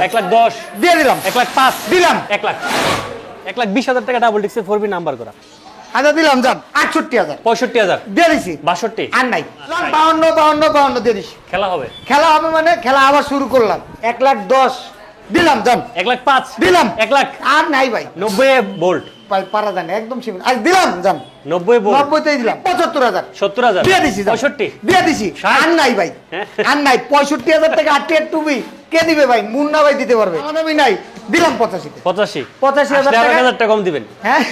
1,10,000 দিয়ে দিলাম। 1,05,000 দিলাম। 1,20,000 টাকা ডাবল ডিক্সের 4B নাম্বার করা। আচ্ছা দিলাম যান 68,000 65,000 দিয়ে দিছি। 62 আর নাই 52 দিয়ে দিছি। খেলা হবে। খেলা হবে মানে খেলা আবার শুরু করলাম। 1,10,000 দিলাম যান। 1,05,000 দিলাম। 1,00,000 আর নাই ভাই 90 ভোল্ট ভাই পারা জানে একদম সীমিত। আজ দিলাম যান 90 ভোল্ট 90তেই দিলাম। 75,000 70,000 দিয়ে দিছি যান। 65 দিয়ে দিছি। 60 আর নাই ভাই আর নাই 65,000 টাকা 88 টুবি কে দিবে ভাই? মুন্না ভাই দিতে পারবে। আমাদের নাই দিলাম 85 85,000 টাকা 1,000 টাকা কম দিবেন। হ্যাঁ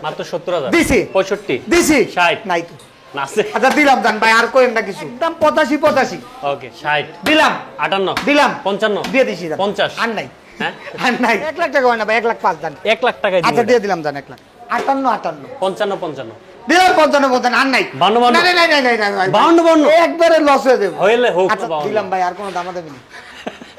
মাত্র 70,000 দিছি 65 দিছি 60 নাই তো। না আছে। আচ্ছা দিলাম জান ভাই আর কোয়েন না কিছু। একদম 85 ওকে 60 দিলাম 58 দিলাম 55 দিয়ে দিছি জান। 50 আর নাই হ্যাঁ আর নাই 1,00,000 টাকা হয় না ভাই 1,05,000 জান। 1,00,000 টাকায় আচ্ছা দিবেন। দিয়ে দিলাম জান 1,00,000 58 55 55 দিলাম 55 আর নাই 52 না না না না ভাই 52 একবারে লস হয়ে যাবে। হইলে হোক আচ্ছা দিলাম ভাই আর কোনো দামাদামি নেই।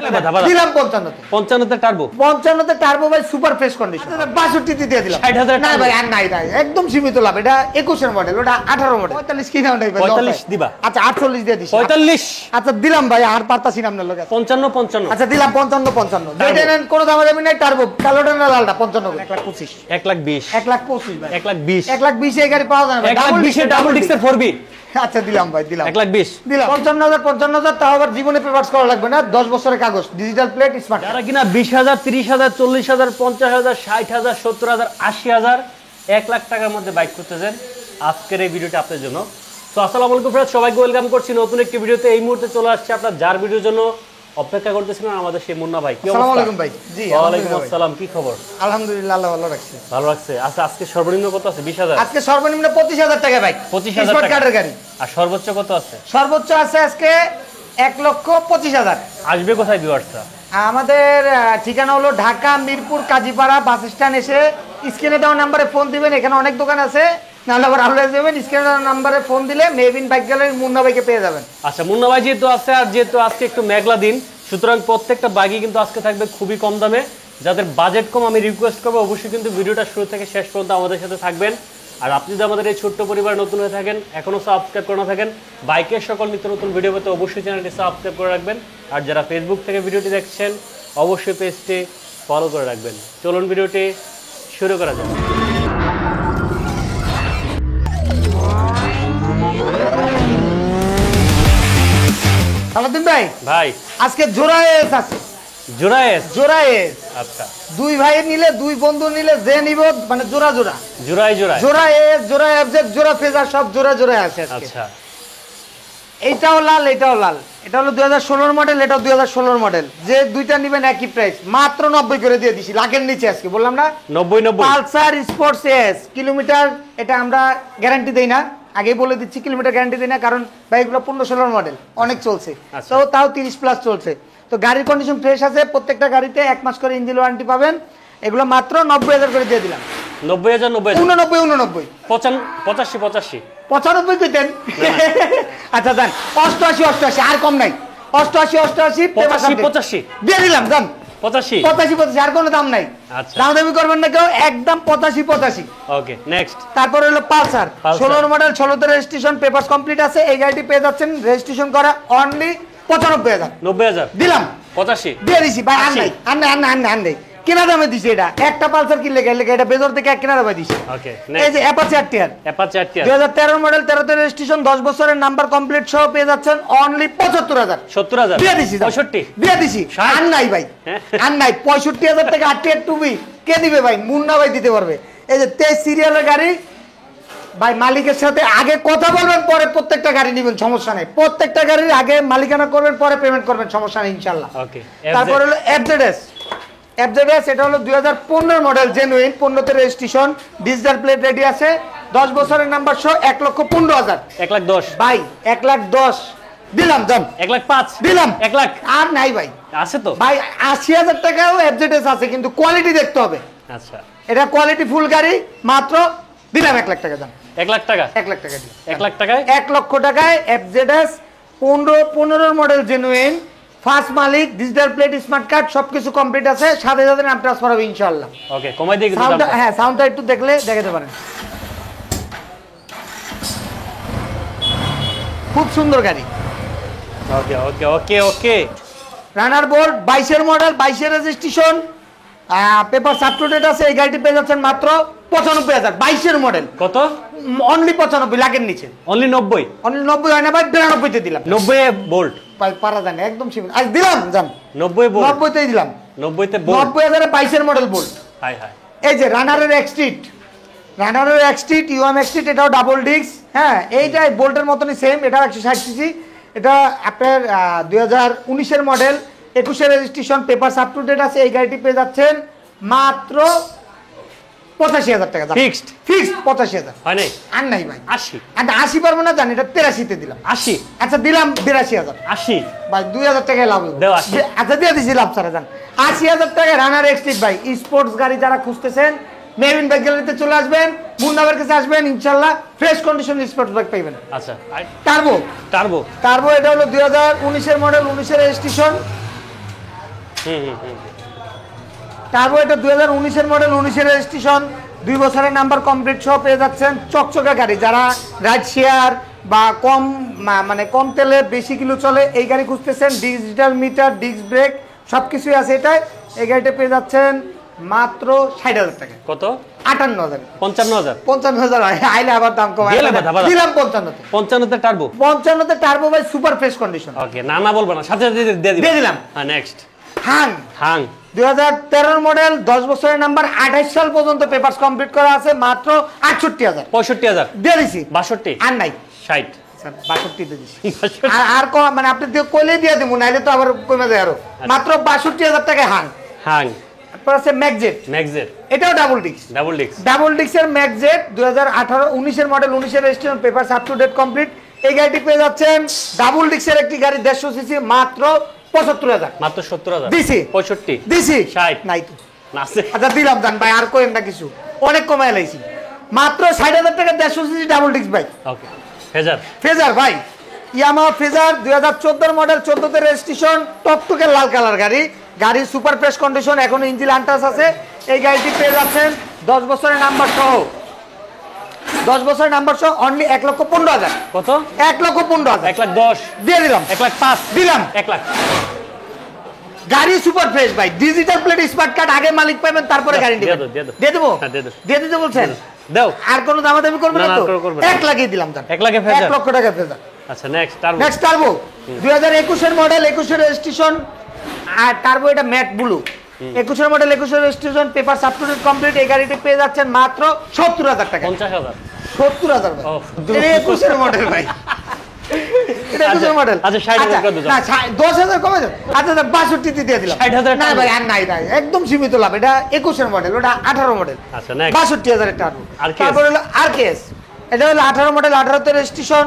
দিলাম দিলাম 55 55 তে টার্বো 55 তে টার্বো ভাই সুপার ফ্রেশ কন্ডিশন 62 তে দিয়ে দিলাম 60,000 না ভাই আর নাই নাই একদম সীমিত লাভ। এটা 21 এর মডেল ওটা 18 মডেল 45 কি নাও নাই ভাই 45 দিবা। আচ্ছা 48 দিয়ে দিছি 45 আচ্ছা দিলাম ভাই আর পারতাছি না আপনার লগে 55 55 আচ্ছা দিলাম 55 যেটা নেন কোনো দামাদামি নাই টার্বো কালোটা না লালটা 55 1,25 1,20,000 1,25 ভাই 1,20,000 1,20 এই গাড়ি পাওয়া যায় না ভাই 1,20,000 ডাবল ডিক্সের 4B আচ্ছা দিলাম ভাই দিলাম 1,20,000 দিলাম 55,000 তাও আবার জীবনে পেপারস করা লাগবে না 10 বছরের কাগজ ডিজিটাল প্লেট স্মার্ট। যারা কিনা 20,000 30,000 40,000 50,000 60,000 70,000 80,000 1,00,000 টাকার মধ্যে বাইক করতেছেন আজকের এই ভিডিওটা আপনার জন্য। তো আসসালামু আলাইকুম ফ্রেন্ডস, সবাইকে ওয়েলকাম করছি নতুন একটি ভিডিওতে। এই মুহূর্তে চলে আসছে আপনার যার ভিডিওর জন্য অপেক্ষা করতেছিলেন আমাদের সেই মুন্না ভাই। কি অবস্থা? আসসালামু আলাইকুম ভাই। জি ওয়া আলাইকুম আসসালাম, কি খবর? আলহামদুলিল্লাহ আল্লাহ ভালো রাখছে। ভালো লাগছে। আচ্ছা আজকে সর্বনিম্ন কত আছে? 20,000 আজকে সর্বনিম্ন 25,000 টাকা ভাই 25,000 স্মার্ট টাকা কার্ডের গাড়ি। আর সর্বোচ্চ কত আছে? সর্বোচ্চ আছে আজকে 1,25,000। আসবে কোথায় ভিউয়ার্সরা? আমাদের ঠিকানা হলো ঢাকা মিরপুর কাজীপাড়া বাস স্ট্যান্ড। এসে স্ক্রিনে দেওয়া নাম্বারে ফোন দিবেন। এখানে অনেক দোকান আছে, নাহলে আবার আলো যাবেন। স্ক্রিনে দেওয়া নাম্বারে ফোন দিলে মেবিন বাইক গ্যালারি মুন্না ভাইকে পেয়ে যাবেন। আচ্ছা মুন্না ভাই যেহেতু আছে, আর যেহেতু আজকে একটু মেঘলা দিন, সুতরাং প্রত্যেকটা বাইকই কিন্তু আজকে থাকবে খুবই কম দামে। যাদের বাজেট কম আমি রিকোয়েস্ট করবো অবশ্যই কিন্তু ভিডিওটা শুরু থেকে শেষ পর্যন্ত আমাদের সাথে থাকবেন। আর আপনি যদি আমাদের এই ছোট্ট পরিবার নতুন হয়ে থাকেন, এখনও সাবস্ক্রাইব করে না থাকেন, বাইকের সকল নিত্য নতুন ভিডিও পেতে অবশ্যই চ্যানেলটি সাবস্ক্রাইব করে রাখবেন। আর যারা ফেসবুক থেকে ভিডিওটি দেখছেন অবশ্যই পেজটি ফলো করে রাখবেন। চলুন ভিডিওটি শুরু করা যাক। সালাউদ্দিন ভাই ভাই আজকে জোড়া এস আছে। জোড়ায়েস? জোড়া এস আচ্ছা দুই ভাই নিলে দুই বন্ধু নিলে যে নিব মানে জোড়া জোড়া জোড়ায় জোড়ায়। জোড়া এস জোড়া এফজেড জোড়া ফেজার সব জোড়া জোড়া আছে আজকে। আচ্ছা এইটাও লাল এটাও লাল। এটা হলো 2016 মডেল, এটাও 2016 মডেল। যে দুইটা নিবেন একই প্রাইস, মাত্র 90 করে দিয়ে দিছি, লাখের নিচে আজকে বললাম না। 90 পালসার স্পোর্টস এস কিলোমিটার, এটা আমরা গ্যারান্টি দেই না, আগেই বলে দিচ্ছি কিলোমিটার গ্যারান্টি দেই না, কারণ বাইকগুলো 15-16 মডেল অনেক চলছে। তো তাও 30 প্লাস চলছে। তো গাড়ির কন্ডিশন ফ্রেশ আছে, প্রত্যেকটা গাড়িতে 1 মাস করে ইঞ্জিন ওয়ারেন্টি পাবেন। এগুলো মাত্র 90,000 করে দিয়ে দিলাম। 90,000 90,000 89 85 95 কইতেন। আচ্ছা যান 88 আর কম নাই। 88 85 দিয়ে দিলাম যান। 85 আর কোনো দাম নাই। আচ্ছা দামি করবেন না কেউ, একদম 85। Okay next. তারপর হলো পালসার 16 মডেল, 16তে রেজিস্ট্রেশন, পেপারস কমপ্লিট আছে। এই গাড়িটি পেয়ে যাচ্ছেন রেজিস্ট্রেশন করা অনলি 95,000 90,000 দিলাম 85 দিয়ে দিছি ভাই। আর নাই কেনা দামে দিছি। এটা একটা পালসার কিনলে গেলে এটা বেজর থেকে এক কেনা দামে দিছি। ওকে এই যে অ্যাপাচি আরটিআর 2013 মডেল, 13তে রেজিস্ট্রেশন, 10 বছরের নাম্বার কমপ্লিট সহ পেয়ে যাচ্ছেন অনলি 75,000 70,000 দিয়ে দিছি 65 দিয়ে দিছি। আর নাই ভাই আর নাই 65,000 টাকা 88 টুবি কে দিবে ভাই? মুন্না ভাই দিতে পারবে। এই যে 23 সিরিয়ালের গাড়ি ভাই, মালিকের সাথে আগে কথা বলবেন, পরে প্রত্যেকটা গাড়ি নেবেন, সমস্যা নেই। প্রত্যেকটা গাড়ির আগে মালিকানা করবেন, পরে পেমেন্ট করবেন, সমস্যা নেই ইনশাআল্লাহ। ওকে তারপর হলো এফজেডএস, এটা হলো 2015 মডেল, জেনুইন, 15তে রেজিস্ট্রেশন, ডিজিটাল প্লেট রেডি আছে, 10 বছরের নাম্বার সহ 1,15,000 1,10,000 ভাই 1,10,000 দিলাম জান। 1,05,000 দিলাম 1,00,000 আর নাই ভাই আছে তো ভাই। 80,000 টাকাও এফজেডএস আছে, কিন্তু কোয়ালিটি দেখতে হবে। আচ্ছা এটা কোয়ালিটি ফুল গাড়ি, মাত্র দিলাম 1,00,000 টাকা দাম। 1,00,000 টাকা 1,00,000 টাকা দিলাম। 1,00,000 টাকায় 1 লক্ষ টাকায় এফজেডএস 15 মডেল, জেনুইন, ফার্স্ট মালিক, ডিজিটাল প্লেট, স্মার্ট কার্ড সবকিছু কমপ্লিট আছে। 7,000 নাম ট্রান্সফার হবে ইনশাআল্লাহ। ওকে কমাই দিয়ে কিন্তু সাউন্ডটা, দামটা। হ্যাঁ সাউন্ডটা একটু দেখলে দেখাতে পারেন। খুব সুন্দর গাড়ি। Okay okay okay okay Runner Bolt 22 model, 22 registration, paper up to date আছে। এই গাড়িটি পেয়ে যাচ্ছেন মাত্র 95,000, 22 মডেল। কত? অনলি 95, লাখের নিচে। অনলি 90? অনলি 90 হয় না ভাই, 92 তে দিলাম। 90 বোল্ট ভাই পারা যায় না, একদম সীমিত। আজ দিলাম জান 90 বোল্ট, 90 তেই দিলাম। 90 তে bolt, 90,000 22 model bolt. Hi hi. এই যে রানারের এক্সট্রিট, রানারের এক্সট্রিট, ইউএম এক্সট্রিট, এটাও ডাবল ডিস্ক। হ্যাঁ, এইটাই বোল্টের মতনই সেম, এটাও 160 সিসি। এটা আপনার 2019 model, 21 registration, paper up to date আছে। এই গাড়িটি পেয়ে যাচ্ছেন মাত্র 85,000 টাকা। ফিক্সড? ফিক্সড 85,000। হয় নাই? আর নাই ভাই 80? আর 80 পারবো না জানি, এটা 83 তে দিলাম। 80? আচ্ছা দিলাম 82,000। 80? ভাই 2,000 টাকায় লাভ হবে। দেও 80। আচ্ছা দিয়ে দিছিলাম স্যার, জান 80,000 টাকা রানার এক্সট্রিট ভাই। স্পোর্টস গাড়ি যারা খুঁজতেছেন, মেরিন বাইক গ্যালারিতে চলে আসবেন, মুন্নাবের কাছে আসবেন, ইনশাআল্লাহ ফ্রেশ কন্ডিশন স্পোর্টস বাইক পাইবেন। আচ্ছা, টার্বো, টার্বো। টার্বো এটা হলো 2019 মডেল, 19 রেজিস্ট্রেশন। টার্বো এটা 2019 মডেল, 19 রেজিস্ট্রেশন, 2 বছরের নাম্বার কমপ্লিট সহ পেয়ে যাচ্ছেন। চকচকে গাড়ি, যারা রাইড শেয়ার বা কম মানে কম তেলে বেশি কিলো চলে এই গাড়ি খুঁজতেছেন, ডিজিটাল মিটার, ডিস্ক ব্রেক সবকিছুই আছে এটাই। এই গাড়িটা পেয়ে যাচ্ছেন মাত্র 60,000 টাকা। কত? 58,000। 55,000? 55,000 আইলে আবার দাম কমায় দিলাম 55 তে। 55 তে টার্বো? 55 তে টার্বো ভাই, সুপার ফ্রেশ কন্ডিশন। ওকে, না না বলবো না, সাথে সাথে দিয়ে দিলাম। হ্যাঁ, নেক্সট হাং, হাং 2013 মডেল, 10 বছরের নাম্বার, 28 সাল পর্যন্ত পেপারস কমপ্লিট করা আছে, মাত্র 68,000। 65,000? দিয়ে দিছি। 62? আর নাই 60? স্যার 62 তে দিছি। আর মানে আপনি কইলে দিয়ে দেবো, নাইলে তো আবার কমে যায় আরো। মাত্র 62,000 টাকায় হাং। হাং। তারপর আছে ম্যাকজেট, ম্যাকজেট এটাও double disc. Double disc? Double ডিস্কের ম্যাকজেট 2018-19 model, 19 registration, papers up to date complete. এই গাড়িটি পেয়ে যাচ্ছেন ডাবল ডিস্কের একটি গাড়ি, 150 সিসি, মাত্র 75,000। মাত্র 70,000? দিছি। 65? দিছি। 60? নাই তো। না আছে? আচ্ছা দিলাম জান ভাই, আর কোয়েন না কিছু, অনেক কমায় লাইছি। মাত্র 60,000 টাকা 150 সিসি ডাবল ডিস্ক বাইক। ওকে। ফেজার? ফেজার ভাই, ইয়ামাহা ফেজার 2014 মডেল, 14 তে রেজিস্ট্রেশন, টকটকে লাল কালার গাড়ি। গাড়ি সুপার ফ্রেশ কন্ডিশন, এখনো ইঞ্জিন আনটাচ আছে। এই গাড়িটি পেয়ে যাচ্ছেন 10 বছরের নাম্বার সহ, 10 বছরের নাম্বার সহ, অনলি 1,15,000। কত? 1,15,000। 1,10,000? দিয়ে দিলাম। 1,05,000? দিলাম। 1,00,000? গাড়ি সুপার ফ্রেশ ভাই, ডিজিটাল প্লেট স্মার্ট কার্ড, আগে মালিক পাবেন, তারপরে গাড়ি দিয়ে দিবেন। দাও, দিয়ে দাও। দিয়ে দেবো? হ্যাঁ, দিয়ে দাও। দিয়ে দিতে বলছেন? দাও। আর কোনো দামাদামি করবে না, না না, তো? করবো না। 1 লাখই দিলাম জান। 1 লাখে ফেজার? 1 লক্ষ টাকা ফেজার। আচ্ছা, next Turbo? Next Turbo 2021 model, 21 registration, আর টার্বো এটা matte blue, 21 model, 21 registration, paper up to date complete. এই গাড়িটি পেয়ে যাচ্ছেন মাত্র 70,000 টাকা। 50,000? 70,000 ভাই। ও, এটা 21 মডেল ভাই। এটা 21 মডেল। আচ্ছা, 60,000 করে দাও। না 10,000 কমে যাবে। আচ্ছা 62 তে দিয়ে দিলাম। 60,000 না ভাই, আর নাই নাই, একদম সীমিত লাভ। এটা 21 মডেল, ওটা 18 মডেল। আচ্ছা, নেক্সট 62,000 এর টার্বো। RKS? তারপর হলো আরকেএস, এটা হলো 18 মডেল, 18 তে registration,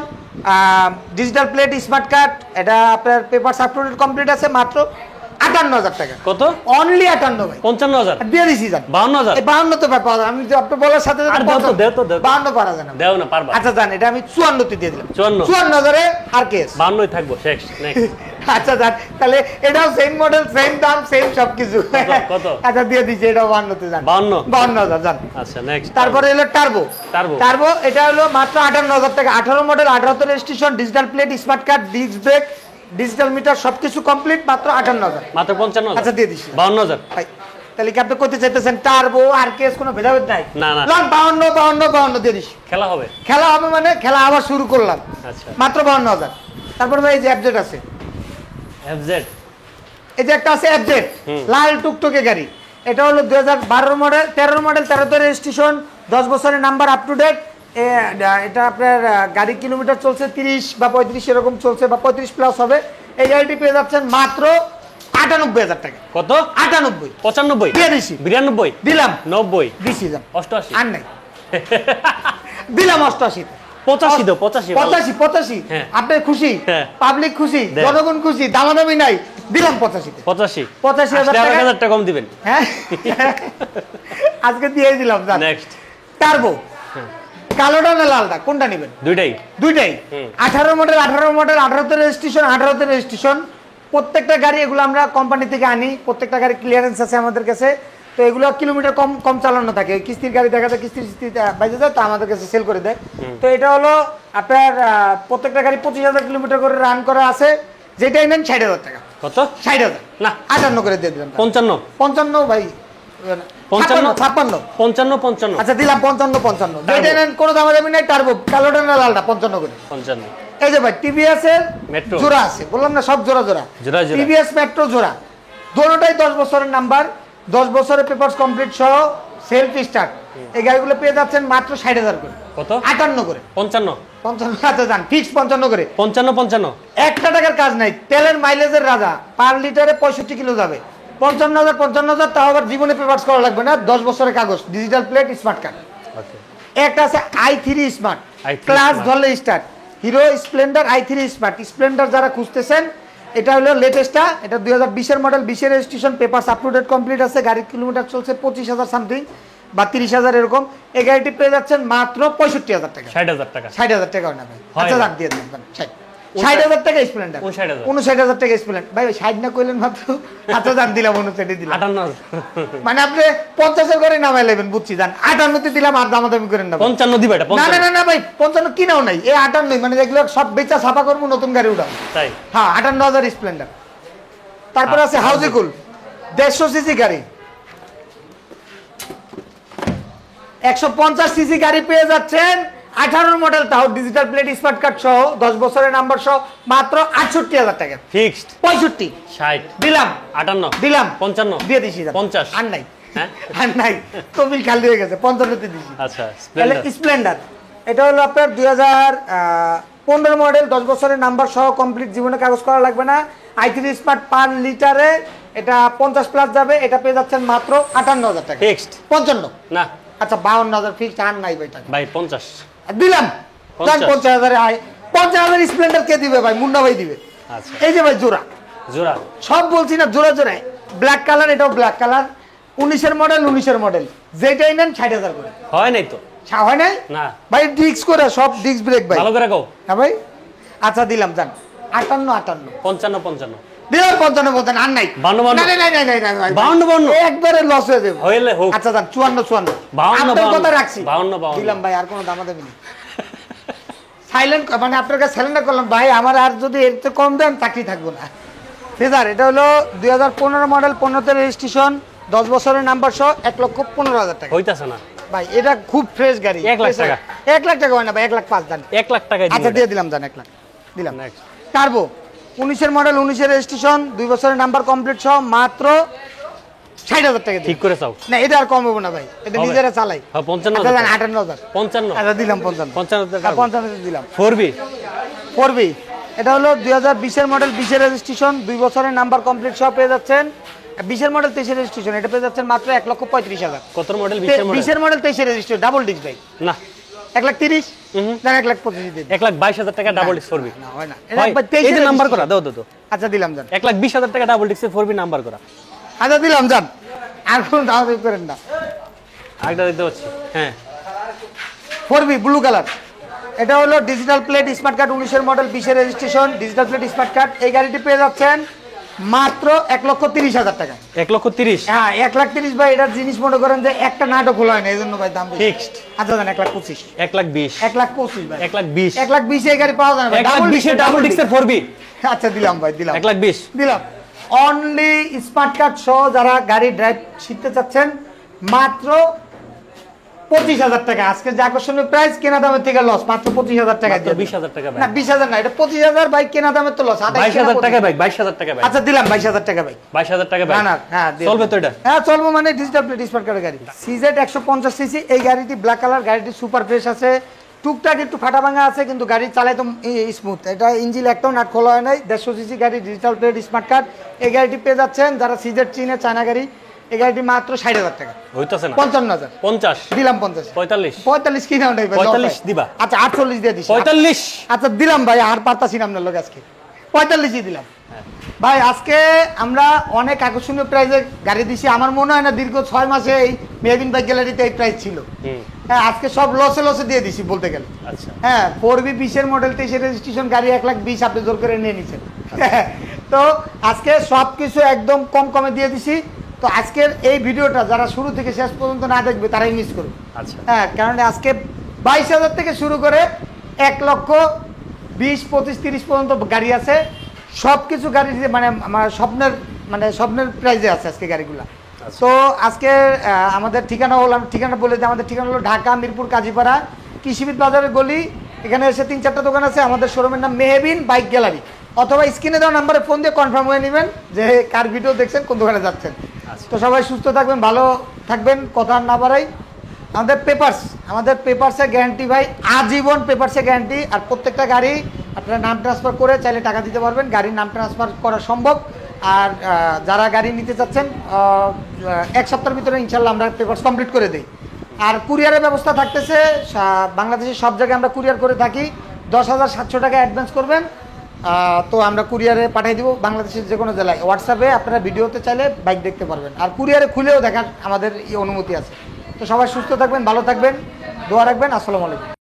digital plate smart card. এটা আপনার paper up to date complete আছে, মাত্র 58,000 টাকা। কত? অনলি 58 ভাই। 55,000? দিয়ে দিছি জান। 52,000? এই 52 তো ব্যাপার, আমি যে আপনি বলার সাথে আর দাও তো, দাও তো, দাও তো। 52 পারা যায় না। দাও না, পারবা? আচ্ছা জান, এটা আমি 54 তে দিয়ে দিলাম। 54? 54,000 এ আরকেএস। 52 থাকবো, শেষ। নেক্সট আচ্ছা জান, তাহলে এটাও সেম মডেল, সেম দাম, সেম সবকিছু। কত? আচ্ছা দিয়ে দিছি, এটাও 52 তে জান। 52,000 জান। আচ্ছা, নেক্সট তারপরে হলো টার্বো। টার্বো? টার্বো এটা হলো মাত্র 58,000 টাকা, 18 মডেল, 18 তে registration, digital plate smart card, disc brake, digital meter সবকিছু কমপ্লিট, মাত্র 58,000। মাত্র 55,000? আচ্ছা দিয়ে দিছি। 52,000? ভাই তাহলে কি আপনি করতে চাইতেছেন টার্বো আর কেস কোনো ভেদাভেদ নাই? না, না। লন 52 দিয়ে দিছি। খেলা হবে? খেলা হবে মানে খেলা আবার শুরু করলাম। আচ্ছা, মাত্র 52,000। তারপর ভাই এই যে এফজেড আছে, এফজেড? এই যে একটা আছে এফজেড, লাল টুকটুকে গাড়ি। এটা হলো 2012 মডেল, 13 মডেল, 13 তে রেজিস্ট্রেশন, 10 বছরের নাম্বার আপ টু ডেট। এটা আপনার গাড়ি কিলোমিটার চলছে 30 বা 35 এরকম চলছে, বা 35 প্লাস হবে। এই গাড়িটি পেয়ে যাচ্ছেন মাত্র 98,000 টাকা। কত? 98? 95? দিয়ে দিছি। 92? দিলাম। 90? দিছি যান। 88? আর নাই। দিলাম 88। 85 দাও, 85? 85? হ্যাঁ। আপনি খুশি, হ্যাঁ। পাবলিক খুশি, দেন। জনগণ খুশি, দামাদামি নাই, দিলাম 85 তে। 85,000 টাকা। 1,000 টাকা কম দিবেন। হ্যাঁ আজকে দিয়ে দিলাম জান। নেক্সট টার্বো, কালোটা না লালটা, কোনটা নেবেন? দুইটাই? দুইটাই। 18 মডেল, 18 তে রেজিস্ট্রেশন, 18 তে রেজিস্ট্রেশন। প্রত্যেকটা গাড়ি এগুলো আমরা কোম্পানি থেকে আনি, প্রত্যেকটা গাড়ি ক্লিয়ারেন্স আছে আমাদের কাছে। তো এগুলো কিলোমিটার কম কম চালানো থাকে, কিস্তির গাড়ি দেখা যায়, কিস্তির বাইজে যায়, তো আমাদের কাছে সেল করে দেয়। তো এটা হলো আপনার প্রত্যেকটা গাড়ি 25,000 কিলোমিটার করে রান করা আছে, যেটাই নেন 60,000 টাকা। কত? 60,000 না 58 করে দিয়ে দিলাম। 55 55 ভাই 55 56 55 55 আচ্ছা দিলাম 55 যেটা নেন কোনো দামা দামি নাই টার্বো কালোটা না লালটা 55 করে 55 এই যে ভাই টিভিএস এর মেট্রো জোড়া আছে বললাম না সব জোড়া জোড়া জোড়া জোড়া টিভিএস মেট্রো জোড়া দোনোটাই 10 বছরের নাম্বার 10 বছরের পেপারস কমপ্লিট সহ সেলফ স্টার্ট এই গাড়িগুলো পেয়ে যাচ্ছেন মাত্র 60,000 করে কত? 58 করে 55 55 আচ্ছা যান ফিক্স 55 করে 55 একটা টাকার কাজ নাই তেলের মাইলেজের রাজা পার লিটারে 65 কিলো যাবে 55,000 তাও আবার জীবনে পেপারস করা লাগবে না 10 বছরের কাগজ digital plate smart card okay একটা আছে i3 smart i3 class smart। ধরলে start hero Splendor i3 smart Splendor যারা খুঁজতেছেন এটা হলো লেটেস্টটা এটা 2020 এর মডেল 20 এর রেজিস্ট্রেশন পেপারস আপলোডেড কমপ্লিট আছে গাড়ির কিলোমিটার চলছে 25,000 সামথিং বা 30,000 এরকম এই গাড়িটি পেয়ে যাচ্ছেন মাত্র 65,000 টাকা 60,000 টাকা 60,000 টাকা না ভাই হয় আচ্ছা না। দাম দিয়ে দেন 60,000 টাকা স্প্লেন্ডার 59,000 59,000 টাকা স্প্লেন্ডার ভাই 60 না কইলেন মাত্র আচ্ছা দাম দিলাম 59 দিলাম 58 মানে আপনি 50 এর করে নামাই নেবেন বুঝছি জান 58 তে দিলাম আর দামাদামি করেন না ভাই। 55 দিবা এটা না 55 না না ভাই 55 কিনাও নাই এই 58 মানে এগুলো সব বেচা ছাপা করবো নতুন গাড়ি উঠাবো তাই হ্যাঁ 58,000 স্প্লেন্ডার তারপর আছে হাউজিকুল 150 সিসি গাড়ি 150 সিসি গাড়ি পেয়ে যাচ্ছেন 18 মডেল তাও ডিজিটাল প্লেট স্মার্ট কার্ড সহ 10 বছরের নাম্বার সহ মাত্র 68,000 টাকা ফিক্সড 65 60 দিলাম 58 দিলাম 55 দিয়ে দিছি 50 আর নাই হ্যাঁ আর নাই তবিল খালি হয়ে গেছে 55 তে দিছি আচ্ছা তাহলে স্প্লেন্ডার স্প্লেন্ডার এটা হলো আপনার 2015 মডেল 10 বছরের নাম্বার সহ কমপ্লিট জীবনে কাগজ করা লাগবে না i3 স্মার্ট পার লিটারে এটা 50 প্লাস যাবে এটা পেয়ে যাচ্ছেন মাত্র 58,000 টাকা ফিক্সড 55 না আচ্ছা 52,000 ফিক্সড আর নাই ভাই টাকা ভাই 50 দিলাম 50 50,000 এ আয় 50,000 স্প্লেন্ডার কে দিবে ভাই মুন্না ভাই দিবে আচ্ছা এই যে ভাই জোড়া জোড়া সব বলছি না জোড়া জোড়ায় ব্ল্যাক কালার এটাও ব্ল্যাক কালার 19 এর মডেল যেটাই নেন 60,000 করে হয় নাই তো হয় নাই না ভাই ডিস্ক করে সব ডিস্ক ব্রেক ভাই ভালো করে কও হ্যাঁ ভাই আচ্ছা দিলাম জান 58 55 দিলাম 55 আর নাই 52 না না না না ভাই 52 একবারে লস হয়ে যাবে হইলে হোক আচ্ছা জান 54 52 আপনার কথা রাখছি 52 দিলাম ভাই আর কোনো দামাদামি নেই সাইলেন্ট মানে আপনার কাছে সাইলেন্ট করলাম ভাই আমার আর যদি এর চেয়ে কম দেন চাকরি থাকবো না ফেজার এটা হলো 2015 মডেল 15 তে রেজিস্ট্রেশন 10 বছরের নাম্বার সহ 1,15,000 টাকা হইতাছে না ভাই এটা খুব ফ্রেশ গাড়ি 1 লাখ টাকা 1 লাখ টাকা হয় না ভাই 1,05,000 জান 1 লাখ টাকা আচ্ছা দিয়ে দিলাম জান 1 লাখ দিলাম নেক্সট টার্বো 19 এর মডেল 19 এর রেজিস্ট্রেশন 2 বছরের নাম্বার কমপ্লিট সহ মাত্র 60,000 টাকা ঠিক করে চাও না এটা আর কম হবে না ভাই এটা হবে। নিজেরা চালাই হ্যাঁ 55 আচ্ছা জান 58,000 55 আচ্ছা দিলাম 55 55 টাকা 55 দিলাম 4B 4B এটা হলো 2020 এর মডেল 20 এর রেজিস্ট্রেশন 2 বছরের নাম্বার কমপ্লিট সহ পেয়ে যাচ্ছেন 20 এর মডেল 23 এর রেজিস্ট্রেশন এটা পেয়ে যাচ্ছেন মাত্র 1,35,000 কত মডেল 20 এর মডেল 20 এর মডেল 23 এর রেজিস্ট্রেশন ডাবল ডিস্ক ভাই না 1,30,000 না 1,25,000 দিয়ে দিন। 1,22,000 টাকা ডাবল ডিক্স 4B না হয় না হয়, একবার 23 এই যে এর নাম্বার registration। করা দাও দাও আচ্ছা দিলাম জান 1,20,000 টাকা ডাবল ডিক্সের 4B নাম্বার করা আচ্ছা দিলাম জান আর কোন দাম করেন না আরেকটা দিতে হচ্ছে হ্যাঁ 4B ব্লু কালার এটা হলো ডিজিটাল প্লেট স্মার্ট কার্ড 19 এর মডেল 20 এর registration digital plate smart card এই গাড়িটি পেয়ে যাচ্ছেন মাত্র 1,30,000 টাকা 1,30,000 হ্যাঁ 1,30,000 ভাই এটার জিনিস মনে করেন যে একটা নাটক খোলা হয় না এই জন্য ভাই দাম বেশি। ফিক্সড আচ্ছা জান 1,25,000 1,20,000 1,25,000 ভাই 1,20,000 1,20,000 এই গাড়ি পাওয়া যায় না 1,20,000 এর ডাবল ডিক্সের 4B আচ্ছা দিলাম ভাই দিলাম 1,20,000 দিলাম অনলি স্মার্ট কার্ড সহ যারা গাড়ি ড্রাইভ শিখতে চাচ্ছেন মাত্র 25,000 টাকা আজকে যে আকর্ষণীয় প্রাইস কেনা দামের থেকে লস মাত্র 25,000 টাকা মাত্র 20,000 টাকা ভাই না 20,000 না এটা 25,000 ভাই কেনা দামের তো লস 22,000 টাকা ভাই 22,000 টাকা ভাই আচ্ছা দিলাম 22,000 টাকা ভাই 22,000 টাকা ভাই না না হ্যাঁ দিয়ে চলবে দিন। তো এটা হ্যাঁ চলবে মানে ডিজিটাল প্লেট স্মার্ট কার্ডের গাড়ি সিজেড 150 সিসি এই গাড়িটি ব্ল্যাক কালার গাড়িটি সুপার ফ্রেশ আছে টুকটাক একটু ফাটা ভাঙা আছে কিন্তু গাড়ি চালায় তো স্মুথ এটা ইঞ্জিন একটাও নাট খোলা হয় নাই 150 সিসি গাড়ি ডিজিটাল প্লেট স্মার্ট কার্ড এই গাড়িটি পেয়ে যাচ্ছেন যারা সিজেড চিনে চায়না গাড়ি এই গাড়িটি মাত্র 60,000 টাকা হইতাছে না 55,000 50 দিলাম 50 45 45 কিনা নাই ভাই 45 দিবা আচ্ছা 48 দিয়ে দিছি 45 আচ্ছা দিলাম ভাই আর পারতাছি না আপনার লোক আজকে 45ই দিলাম ভাই আজকে আমরা অনেক আকর্ষণীয় প্রাইজে গাড়ি দিছি আমার মনে হয় না দীর্ঘ 6 মাসে এই মেহবিন বাইক গ্যালারিতে এই প্রাইস ছিল হ্যাঁ আজকে সব লসে লসে দিয়ে দিছি বলতে গেলে আচ্ছা হ্যাঁ 4B 20 এর মডেল 23 এর রেজিস্ট্রেশন গাড়ি 1,20,000 আপনি জোর করে নিয়ে নিছেন তো আজকে সব কিছু একদম কম কমে দিয়ে দিছি তো আজকের এই ভিডিওটা যারা শুরু থেকে শেষ পর্যন্ত না দেখবে তারাই মিস করবে আচ্ছা হ্যাঁ কারণ আজকে 22,000 থেকে শুরু করে 1,20,000 25,000 30,000 পর্যন্ত গাড়ি আছে সব কিছু গাড়ি মানে আমার স্বপ্নের প্রাইজে আছে আজকে গাড়িগুলা। তো আজকে আমাদের ঠিকানা হলো, ঠিকানা বলে দিই, আমাদের ঠিকানা হলো ঢাকা মিরপুর কাজীপাড়া কৃষিবিদ বাজারের গলি। এখানে এসে 3-4টা দোকান আছে। আমাদের শোরুমের নাম মেহবিন বাইক গ্যালারি, অথবা স্ক্রিনে দেওয়া নাম্বারে ফোন দিয়ে কনফার্ম হয়ে নেবেন যে কার ভিডিও দেখছেন, কোন দোকানে যাচ্ছেন। তো সবাই সুস্থ থাকবেন, ভালো থাকবেন, কথা আর না বাড়াই। আমাদের পেপারসের গ্যারান্টি ভাই, আজীবন পেপারসের গ্যারান্টি। আর প্রত্যেকটা গাড়ি আপনারা নাম ট্রান্সফার করে চাইলে টাকা দিতে পারবেন, গাড়ির নাম ট্রান্সফার করা সম্ভব। আর যারা গাড়ি নিতে চাচ্ছেন 1 সপ্তাহের ভিতরে ইনশাল্লাহ আমরা পেপারস কমপ্লিট করে দিই। আর কুরিয়ারের ব্যবস্থা থাকতেছে, বাংলাদেশের সব জায়গায় আমরা কুরিয়ার করে থাকি। 10,700 টাকা অ্যাডভান্স করবেন, তো আমরা কুরিয়ারে পাঠিয়ে দিব বাংলাদেশের যে কোনো জেলায়। হোয়াটসঅ্যাপে আপনারা ভিডিওতে চাইলে বাইক দেখতে পারবেন, আর কুরিয়ারে খুলেও দেখার আমাদের এই অনুমতি আছে। তো সবাই সুস্থ থাকবেন, ভালো থাকবেন, দোয়া রাখবেন। আসসালামু আলাইকুম।